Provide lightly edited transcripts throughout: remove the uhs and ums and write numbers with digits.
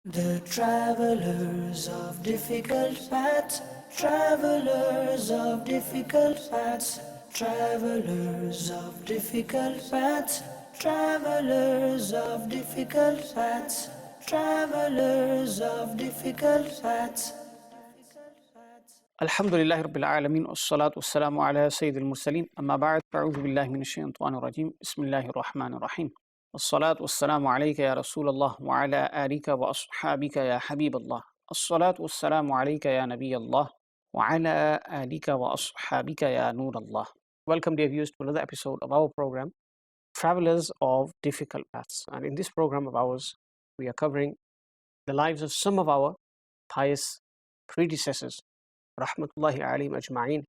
The travelers of difficult paths, travelers of difficult paths, travelers of difficult paths, travelers of difficult paths, travelers of difficult paths. Alhamdulillah Rabbil Alameen, wassalatu wassalamu ala Sayyidil Mursaleen, amma ba'd, a'udhu billahi minash shaitanir rajim, bismillahir rahmanir rahim. Wassalatu wassalamu alayka ya Rasulallah wa ala alika wa ashabika ya Habiballah. Assalatu wassalamu alayka ya Nabiyallah wa ala alika wa ashabika ya Nurallah. Welcome dear viewers to another episode of our program, Travelers of Difficult Paths. And in this program of ours, we are covering the lives of some of our pious predecessors, rahmatullahi alayhim ajma'in,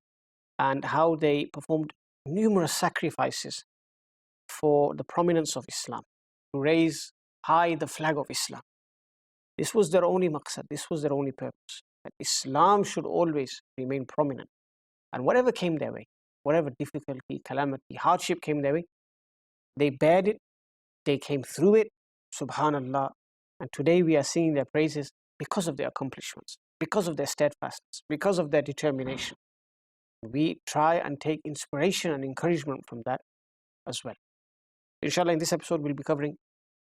and how they performed numerous sacrifices for the prominence of Islam, to raise high the flag of Islam. This was their only maqsad, this was their only purpose, that Islam should always remain prominent. And whatever came their way, whatever difficulty, calamity, hardship came their way, they bared it, they came through it, subhanallah. And today we are singing their praises because of their accomplishments, because of their steadfastness, because of their determination. We try and take inspiration and encouragement from that as well. Inshallah, in this episode, we'll be covering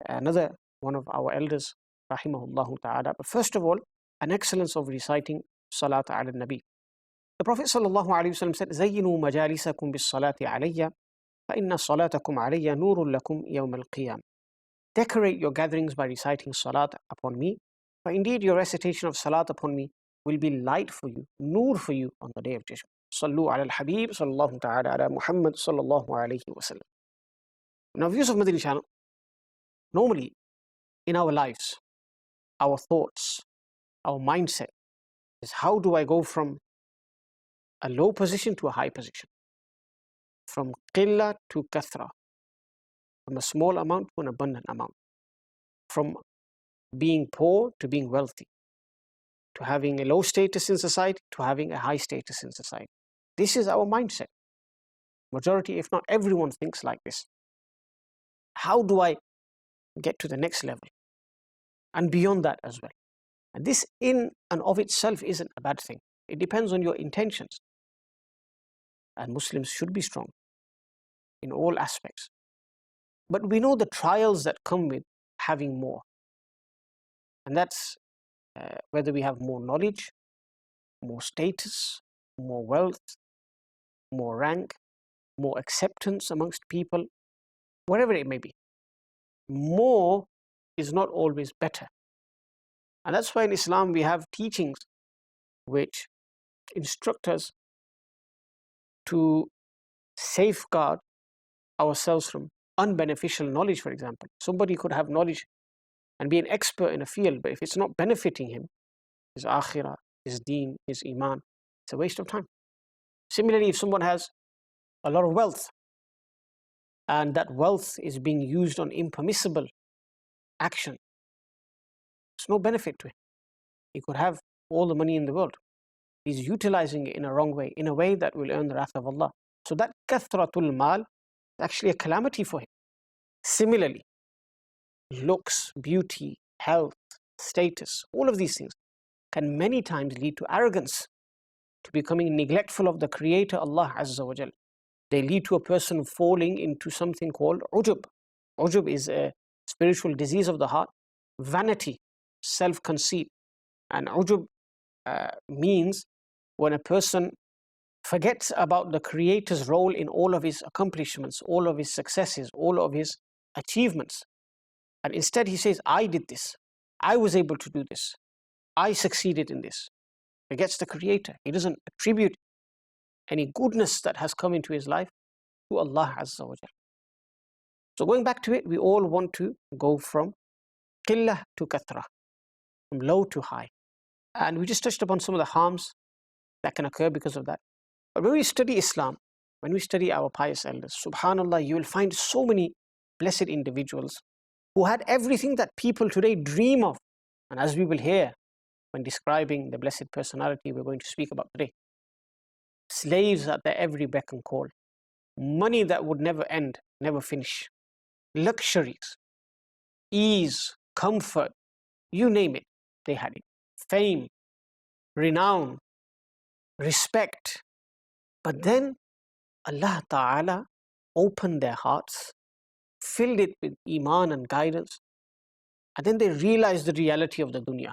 another one of our elders, rahimahullah ta'ala. But first of all, an excellence of reciting Salat ala Nabi. The Prophet sallallahu alayhi wa sallam said, زَيِّنُوا مَجَالِسَكُمْ بِالصَّلَاةِ عَلَيَّ فَإِنَّ صَلَاتَكُمْ عَلَيَّ نُورٌ لَكُمْ يَوْمَ الْقِيَامِ. Decorate your gatherings by reciting Salat upon me, for indeed your recitation of Salat upon me will be light for you, nur for you on the day of judgment. Sallu ala al-Habib, sallallahu ta'ala ala Muhammad, sallallahu alayhi wa sallam. Now, viewers of Madani Channel, normally in our lives, our thoughts, our mindset is how do I go from a low position to a high position? From qilla to kathra, from a small amount to an abundant amount, from being poor to being wealthy, to having a low status in society to having a high status in society. This is our mindset. Majority, if not everyone, thinks like this. How do I get to the next level? And beyond that as well. And this in and of itself isn't a bad thing. It depends on your intentions. And Muslims should be strong in all aspects. But we know the trials that come with having more. And that's whether we have more knowledge, more status, more wealth, more rank, more acceptance amongst people, whatever it may be. More is not always better. And that's why in Islam we have teachings which instruct us to safeguard ourselves from unbeneficial knowledge, for example. Somebody could have knowledge and be an expert in a field, but if it's not benefiting him, his akhirah, his deen, his iman, it's a waste of time. Similarly, if someone has a lot of wealth, and that wealth is being used on impermissible action, there's no benefit to it. He could have all the money in the world. He's utilizing it in a wrong way, in a way that will earn the wrath of Allah. So that kathratul mal is actually a calamity for him. Similarly, looks, beauty, health, status, all of these things can many times lead to arrogance, to becoming neglectful of the Creator, Allah Azza wa Jal. They lead to a person falling into something called ujub. Ujub is a spiritual disease of the heart, vanity, self-conceit. And ujub means when a person forgets about the Creator's role in all of his accomplishments, all of his successes, all of his achievements. And instead he says, I did this, I was able to do this, I succeeded in this. He forgets the Creator. He doesn't attribute any goodness that has come into his life to Allah Azza wa Jal. So going back to it, we all want to go from qillah to kathra, from low to high. And we just touched upon some of the harms that can occur because of that. But when we study Islam, when we study our pious elders, subhanallah, you will find so many blessed individuals who had everything that people today dream of. And as we will hear when describing the blessed personality we're going to speak about today, slaves at their every beck and call, money that would never end, never finish, luxuries, ease, comfort, You name it, they had it. Fame, renown, respect. But then Allah Ta'ala opened their hearts, filled it with iman and guidance, and then they realized the reality of the dunya,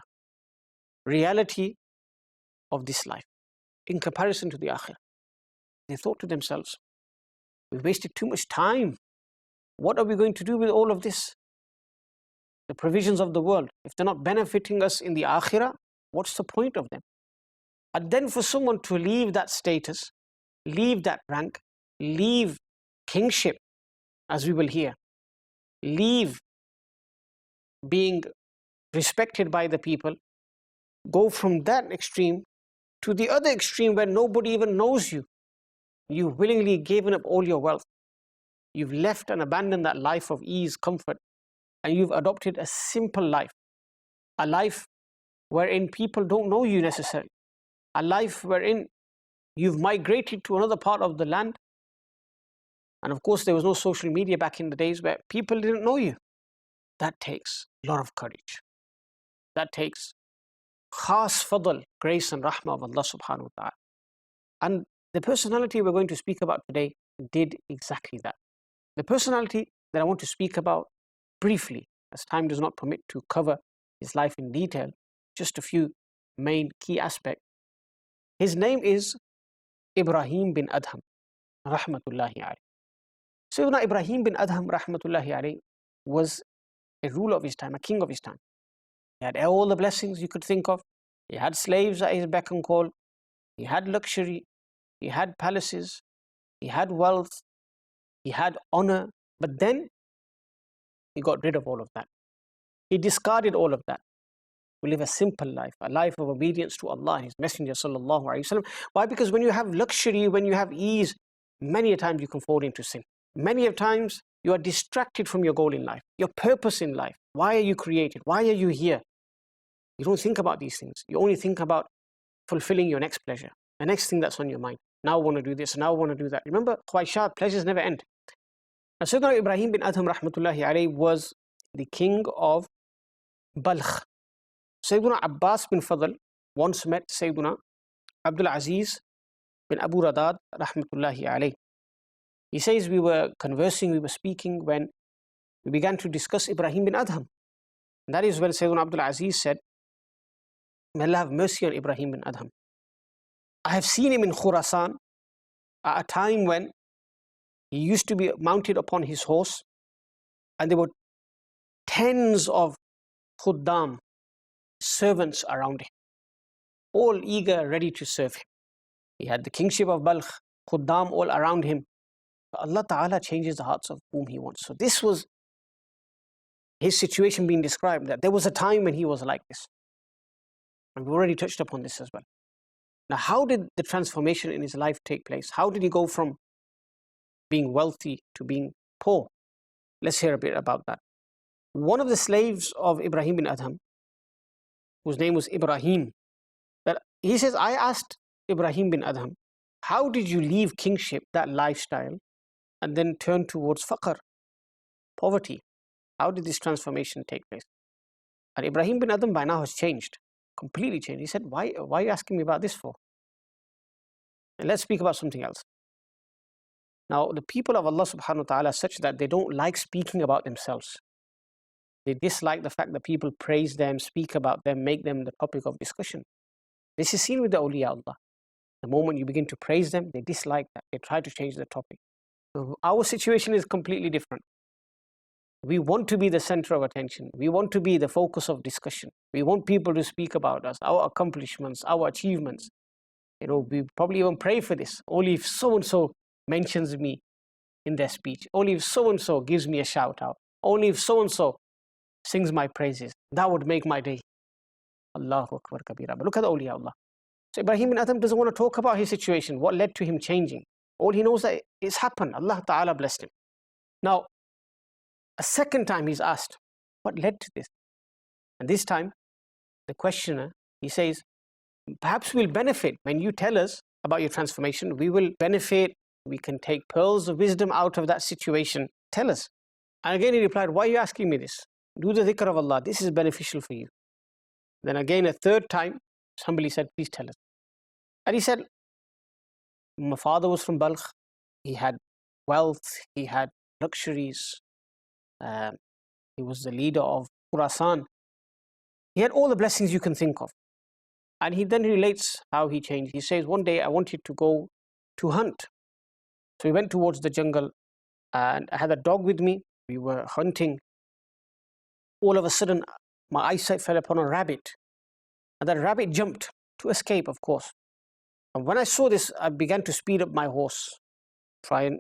reality of this life in comparison to the akhirah. They thought to themselves, we've wasted too much time. What are we going to do with all of this? The provisions of the world, if they're not benefiting us in the akhirah, what's the point of them? And then for someone to leave that status, leave that rank, leave kingship, as we will hear, leave being respected by the people, go from that extreme to the other extreme where nobody even knows you. You've willingly given up all your wealth. You've left and abandoned that life of ease, comfort, and you've adopted a simple life, a life wherein people don't know you necessarily, a life wherein you've migrated to another part of the land. And of course, there was no social media back in the days where people didn't know you. That takes a lot of courage. That takes khas fadl, grace and rahmah of Allah subhanahu wa ta'ala. And the personality we're going to speak about today did exactly that. The personality that I want to speak about briefly, as time does not permit to cover his life in detail, just a few main key aspects. His name is Ibrahim bin Adham, rahmatullahi alayhi. Sayyiduna Ibrahim bin Adham, rahmatullahi alayhi, was a ruler of his time, a king of his time. He had all the blessings you could think of. He had slaves at his beck and call. He had luxury. He had palaces. He had wealth. He had honor. But then he got rid of all of that. He discarded all of that. We live a simple life, a life of obedience to Allah and His Messenger sallallahu alaihi wasallam. Why? Because when you have luxury, when you have ease, many a times you can fall into sin. Many a times you are distracted from your goal in life, your purpose in life. Why are you created? Why are you here? You don't think about these things. You only think about fulfilling your next pleasure, the next thing that's on your mind. Now I want to do this, now I want to do that. Remember, khwaishat, pleasures never end. Now, Sayyiduna Ibrahim bin Adham rahmatullahi alayhi was the king of Balkh. Sayyiduna Abbas bin Fadl once met Sayyiduna Abdul Aziz bin Abu Radad rahmatullahi alayhi. He says we were conversing, we were speaking when we began to discuss Ibrahim bin Adham. And that is when Sayyiduna Abdul Aziz said, may Allah have mercy on Ibrahim bin Adham. I have seen him in Khurasan at a time when he used to be mounted upon his horse, and there were tens of khuddam, servants around him, all eager, ready to serve him. He had the kingship of Balkh, khuddam all around him. But Allah Ta'ala changes the hearts of whom He wants. So this was his situation being described, that there was a time when he was like this. And we already touched upon this as well. Now, how did the transformation in his life take place? How did he go from being wealthy to being poor? Let's hear a bit about that. One of the slaves of Ibrahim bin Adham, whose name was Ibrahim, that he says, I asked Ibrahim bin Adham, how did you leave kingship, that lifestyle, and then turn towards faqr, poverty? How did this transformation take place? And Ibrahim bin Adham by now has changed, completely changed. He said, why are you asking me about this for? And let's speak about something else. Now, the people of Allah subhanahu wa ta'ala are such that they don't like speaking about themselves. They dislike the fact that people praise them, speak about them, make them the topic of discussion. This is seen with the awliya Allah. The moment you begin to praise them, they dislike that. They try to change the topic. So our situation is completely different. We want to be the center of attention. We want to be the focus of discussion. We want people to speak about us, our accomplishments, our achievements. We probably even pray for this. Only if so-and-so mentions me in their speech. Only if so-and-so gives me a shout out. Only if so-and-so sings my praises. That would make my day. Allahu Akbar Kabira. But look at the awliya Allah. So Ibrahim bin Adham doesn't want to talk about his situation, what led to him changing. All he knows that it's happened. Allah Ta'ala blessed him. Now, a second time he's asked, what led to this? And this time, the questioner, he says, perhaps we'll benefit when you tell us about your transformation. We will benefit. We can take pearls of wisdom out of that situation. Tell us. And again he replied, why are you asking me this? Do the dhikr of Allah. This is beneficial for you. Then again, a third time, somebody said, please tell us. And he said, my father was from Balkh. He had wealth, he had luxuries. Um, he was the leader of Khurasan. He had all the blessings you can think of. And he then relates how he changed. He says, one day I wanted to go to hunt. So we went towards the jungle and I had a dog with me. We were hunting. All of a sudden, my eyesight fell upon a rabbit. And that rabbit jumped to escape, of course. And when I saw this, I began to speed up my horse, try and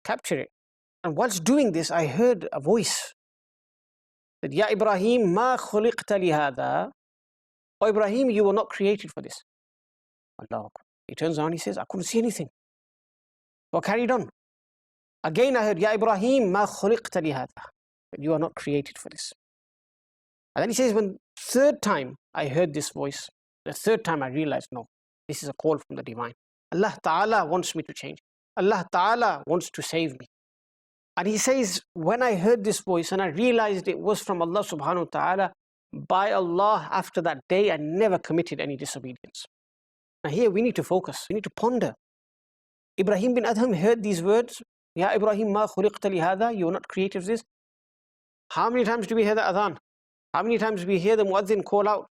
capture it. And whilst doing this, I heard a voice that, Ya Ibrahim, ma khuliqta li hadha. Oh Ibrahim, you were not created for this. Allah. He turns around, he says, I couldn't see anything. So I carried on. Again I heard, Ya Ibrahim, ma khuliqta li hadha. You are not created for this. And then he says, when third time I heard this voice, the third time I realized, no, this is a call from the divine. Allah Ta'ala wants me to change. Allah Ta'ala wants to save me. And he says, when I heard this voice and I realized it was from Allah Subhanahu wa Ta'ala, by Allah, after that day, I never committed any disobedience. Now here we need to focus, we need to ponder. Ibrahim bin Adham heard these words, Ya Ibrahim ma khuliqta li hadha, you were not created for this. How many times do we hear the adhan? How many times do we hear the muazzin call out?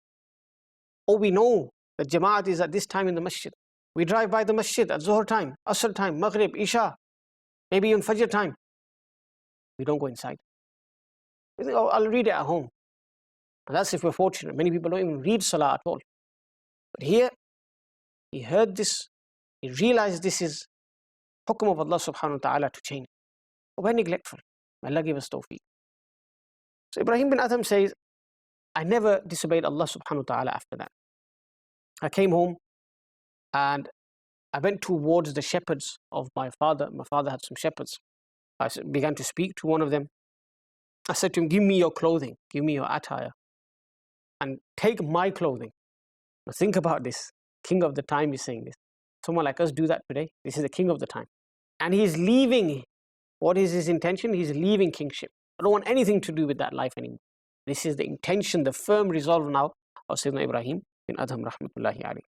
Oh, we know that Jama'at is at this time in the masjid. We drive by the masjid at Zuhr time, Asr time, Maghrib, Isha, maybe even Fajr time. We don't go inside. We think, oh, I'll read it at home. And that's if we're fortunate. Many people don't even read Salah at all. But here, he heard this, he realized this is hukum of Allah subhanahu wa ta'ala to change. But we're neglectful. May Allah give us tawfiq. So Ibrahim bin Adham says, I never disobeyed Allah subhanahu wa ta'ala after that. I came home and I went towards the shepherds of my father. My father had some shepherds. I began to speak to one of them. I said to him, give me your clothing, give me your attire, and take my clothing. Now think about this. King of the time is saying this. Someone like us do that today. This is the king of the time. And he's leaving. What is his intention? He's leaving kingship. I don't want anything to do with that life anymore. This is the intention, the firm resolve now of Sayyiduna Ibrahim bin Adham rahmatullahi alayhi.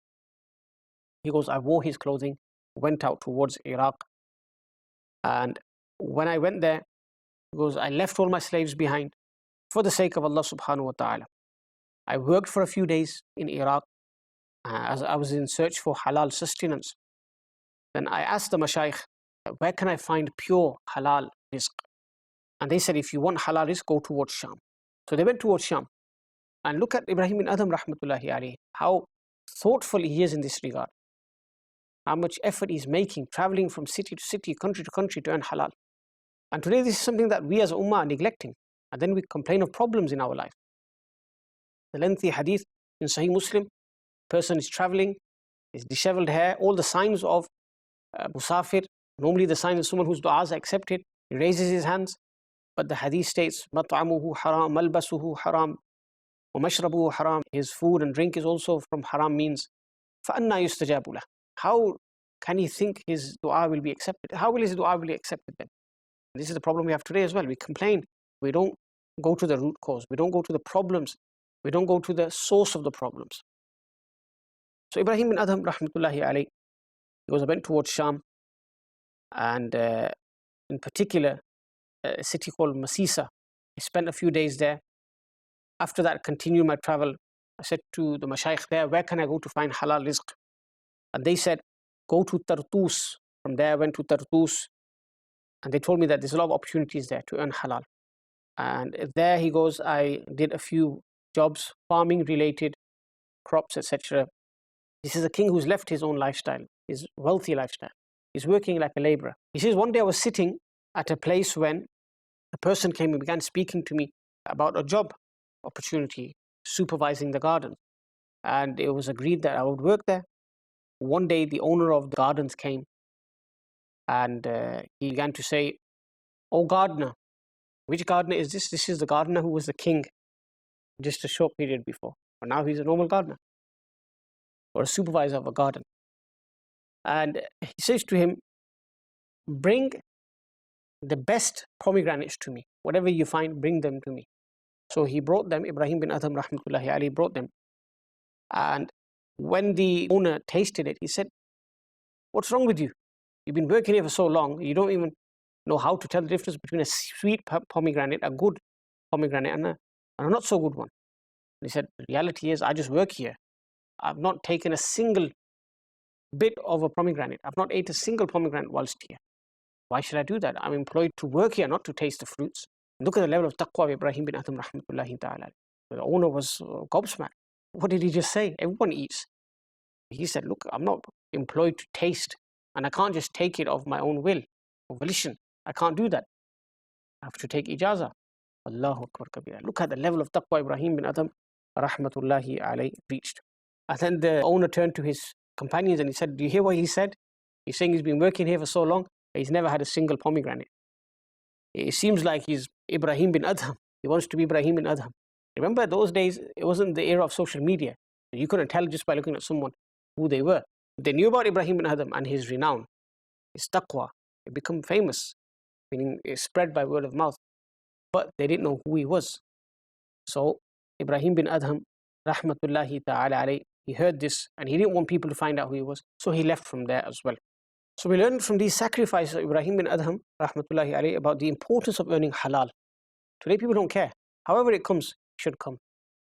He goes, I wore his clothing, went out towards Iraq. And when I went there, he goes, I left all my slaves behind for the sake of Allah subhanahu wa ta'ala. I worked for a few days in Iraq as I was in search for halal sustenance. Then I asked the mashayikh, where can I find pure halal rizq? And they said, if you want halal rizq, go towards Sham. So they went towards Sham. And look at Ibrahim bin Adham rahmatullahi alayhi, how thoughtful he is in this regard. How much effort he's making, traveling from city to city, country to country to earn halal. And today this is something that we as ummah are neglecting. And then we complain of problems in our life. The lengthy hadith in Sahih Muslim, person is traveling, his disheveled hair, all the signs of musafir, normally the signs of someone whose du'as are accepted. He raises his hands, but the hadith states, مَطْعَمُهُ haram, malbasuhu haram, وَمَشْرَبُهُ haram. His food and drink is also from haram means. فَأَنَّا يُسْتَجَابُ لَهُ. How can he think his dua will be accepted? How will his dua be accepted then? This is the problem we have today as well. We complain. We don't go to the root cause. We don't go to the problems. We don't go to the source of the problems. So Ibrahim bin Adham rahmatullahi alayhi, he was went towards Sham, and in particular a city called Masisa. I spent a few days there. After that, I continued my travel. I said to the mashayikh there, where can I go to find halal rizq? And they said, go to Tartus. From there I went to Tartus, and they told me that there's a lot of opportunities there to earn halal. And there he goes, I did a few jobs, farming related, crops, etc. This is a king who's left his own lifestyle, his wealthy lifestyle. He's working like a laborer. He says, one day I was sitting at a place when a person came and began speaking to me about a job opportunity, supervising the garden. And it was agreed that I would work there. One day the owner of the gardens came and he began to say, oh gardener, which gardener is this? This is the gardener who was the king just a short period before. But now he's a normal gardener or a supervisor of a garden. And he says to him, bring the best pomegranates to me. Whatever you find, bring them to me. So he brought them, Ibrahim bin Adham rahmatullahi alayhi brought them. And when the owner tasted it, he said, "What's wrong with you? You've been working here for so long, you don't even know how to tell the difference between a sweet pomegranate, a good pomegranate, and a not so good one." And he said, "The reality is, I just work here. I've not taken a single bit of a pomegranate. I've not ate a single pomegranate whilst here. Why should I do that? I'm employed to work here, not to taste the fruits." Look at the level of taqwa of Ibrahim bin Adham rahmatullahi ta'ala. The owner was gobsmacked. What did he just say? Everyone eats. He said, "Look, I'm not employed to taste, and I can't just take it of my own will or volition. I can't do that. I have to take ijaza." Allahu Akbar kabira. Look at the level of taqwa Ibrahim bin Adham rahmatullahi alayhi reached. And then the owner turned to his companions and he said, "Do you hear what he said? He's saying he's been working here for so long, but he's never had a single pomegranate. It seems like he's Ibrahim bin Adham. He wants to be Ibrahim bin Adham." Remember, those days, it wasn't the era of social media. You couldn't tell just by looking at someone who they were. They knew about Ibrahim bin Adham and his renown, his taqwa. It became famous, meaning it spread by word of mouth. But they didn't know who he was. So Ibrahim bin Adham, rahmatullahi ta'ala alayhi, he heard this and he didn't want people to find out who he was. So he left from there as well. So we learned from these sacrifices of Ibrahim bin Adham, rahmatullahi alayhi, about the importance of earning halal. Today people don't care. However it comes, it should come.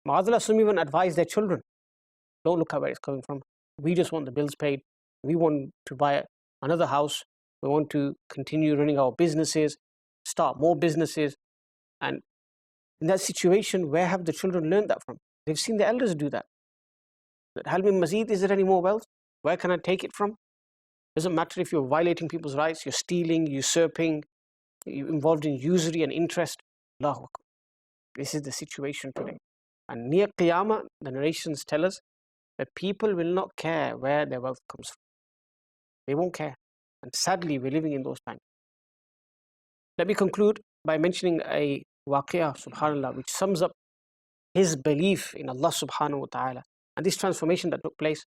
Ma'adallah, some even advise their children, don't look at where it's coming from. We just want the bills paid. We want to buy another house. We want to continue running our businesses, start more businesses. And in that situation, where have the children learned that from? They've seen the elders do that. Hal min mazid, is there any more wealth? Where can I take it from? Doesn't matter if you're violating people's rights, you're stealing, usurping, you're involved in usury and interest. Allahu Akbar. This is the situation today. And near Qiyamah, the narrations tell us that people will not care where their wealth comes from. They won't care. And sadly, we're living in those times. Let me conclude by mentioning a waqiyah, subhanAllah, which sums up his belief in Allah subhanahu wa ta'ala and this transformation that took place,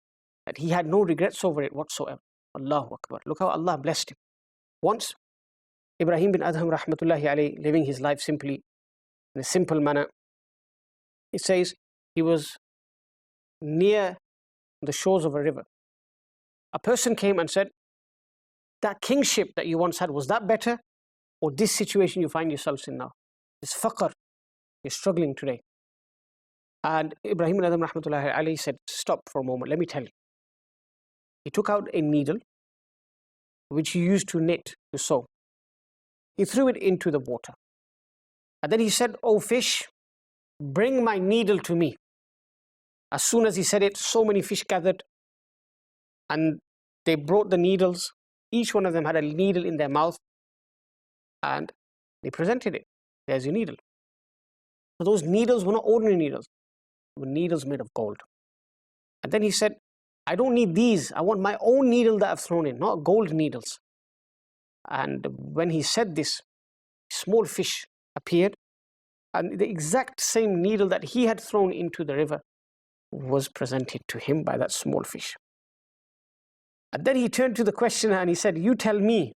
that he had no regrets over it whatsoever. Allahu Akbar. Look how Allah blessed him. Once, Ibrahim bin Adham rahmatullahi alayhi, living his life simply, in a simple manner, it says he was near the shores of a river. A person came and said, "That kingship that you once had, was that better? Or this situation you find yourselves in now? This faqr, you're struggling today." And Ibrahim bin Adham rahmatullahi alayhi said, "Stop for a moment, let me tell you." He took out a needle, which he used to knit, to sew. He threw it into the water. And then he said, "Oh fish, bring my needle to me." As soon as he said it, so many fish gathered. And they brought the needles. Each one of them had a needle in their mouth. And they presented it. "There's your needle." So those needles were not ordinary needles. They were needles made of gold. And then he said, "I don't need these. I want my own needle that I've thrown in, not gold needles." And when he said this, small fish appeared. And the exact same needle that he had thrown into the river was presented to him by that small fish. And then he turned to the questioner and he said, "You tell me,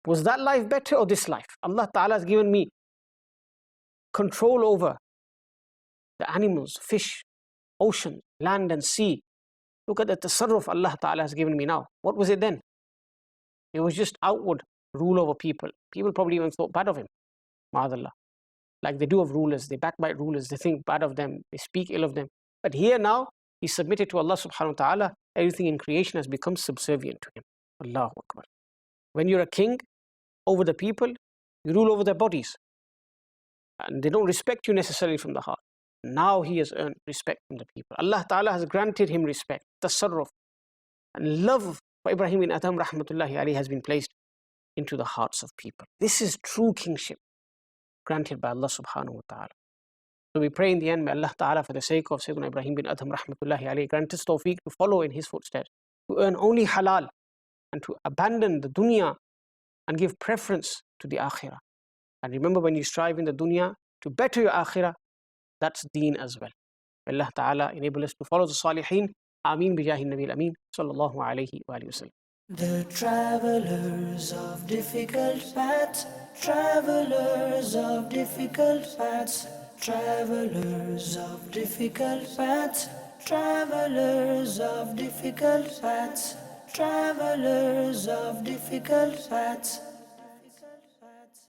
was that life better or this life? Allah Ta'ala has given me control over the animals, fish, ocean, land and sea. Look at the tasarruf Allah Ta'ala has given me now. What was it then?" It was just outward rule over people. People probably even thought bad of him, ma'adallah. Like they do of rulers, they backbite rulers, they think bad of them, they speak ill of them. But here now, he submitted to Allah subhanahu wa ta'ala, everything in creation has become subservient to him. Allahu Akbar. When you're a king over the people, you rule over their bodies. And they don't respect you necessarily from the heart. Now he has earned respect from the people. Allah Ta'ala has granted him respect, tasarruf, and love for Ibrahim bin Adham rahmatullahi alayhi has been placed into the hearts of people. This is true kingship granted by Allah subhanahu wa ta'ala. So we pray in the end, may Allah Ta'ala, for the sake of Sayyiduna Ibrahim bin Adham rahmatullahi alayhi, grant us tawfiq to follow in his footsteps, to earn only halal, and to abandon the dunya and give preference to the akhirah. And remember, when you strive in the dunya to better your akhirah, that's deen as well. May Allah Ta'ala enable us to follow the salihin. Ameen bijahi nabi al-ameen. Sallallahu alayhi wa sallam. The travelers of difficult paths, travelers of difficult paths, travelers of difficult paths, travelers of difficult paths, travelers of difficult paths.